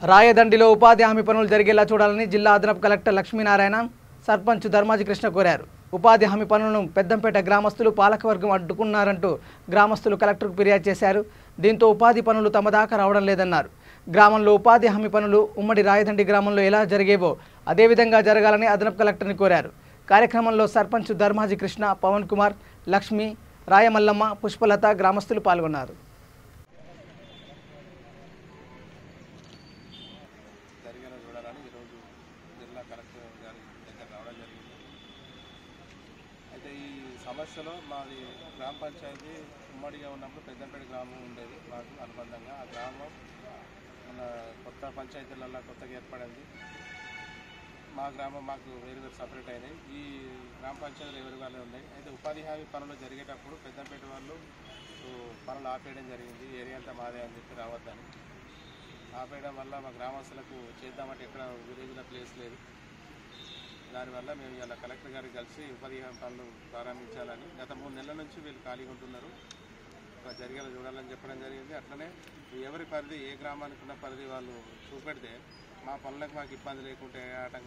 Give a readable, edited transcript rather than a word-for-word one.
రాయదండిలో ఉపాధి హామీ పనులు జరిగేలా చూడాలని జిల్లా అదనపు కలెక్టర్ లక్ష్మీనారాయణ సర్పంచ్ ధర్మాజి కృష్ణ కోరారు. ఉపాధి హామీ పనులను పెద్దంపేట గ్రామస్తులు పాలకవర్గం అడ్డుకున్నారంటూ గ్రామస్తులు కలెక్టర్కు ఫిర్యాదు చేశారు. దీంతో ఉపాధి పనులు తమ దాకా రావడం లేదన్నారు. గ్రామంలో ఉపాధి హామీ పనులు ఉమ్మడి రాయదండి గ్రామంలో ఎలా జరిగేవో అదేవిధంగా జరగాలని అదనపు కలెక్టర్ని కోరారు. కార్యక్రమంలో సర్పంచ్ ధర్మాజి కృష్ణ, పవన్ కుమార్, లక్ష్మి, రాయమల్లమ్మ, పుష్పలత గ్రామస్తులు పాల్గొన్నారు. అయితే ఈ సమస్యలో మాది గ్రామ పంచాయతీ ఉమ్మడిగా ఉన్నప్పుడు పెద్దంపేట గ్రామం ఉండేది. మాకు అనుబంధంగా ఆ గ్రామం మన కొత్త పంచాయతీలలో కొత్తగా ఏర్పడింది. మా గ్రామం మాకు వేరు సపరేట్ అయినాయి. ఈ గ్రామ పంచాయతీలు ఎవరి వాళ్ళే ఉన్నాయి. అయితే ఉపాధి హామీ పనులు జరిగేటప్పుడు పెద్దంపేట వాళ్ళు పనులు ఆపేయడం జరిగింది. ఏరియా అంతా మాదే అని చెప్పి రావద్దని ఆపేయడం వల్ల మా గ్రామస్తులకు చేద్దామంటే ఎక్కడ విలేజ్లో ప్లేస్ లేదు. దానివల్ల మేము ఇలా కలెక్టర్ గారికి కలిసి ఉపాధి హామీ పనులు ప్రారంభించాలని గత 3 నెలల నుంచి వీళ్ళు ఖాళీగా ఉంటున్నారు, జరిగేలా చూడాలని చెప్పడం జరిగింది. అట్లనే ఎవరి పరిధి ఏ గ్రామానికి ఉన్న పరిధి వాళ్ళు చూపెడితే మా పనులకు మాకు ఇబ్బంది లేకుంటే ఆటంకం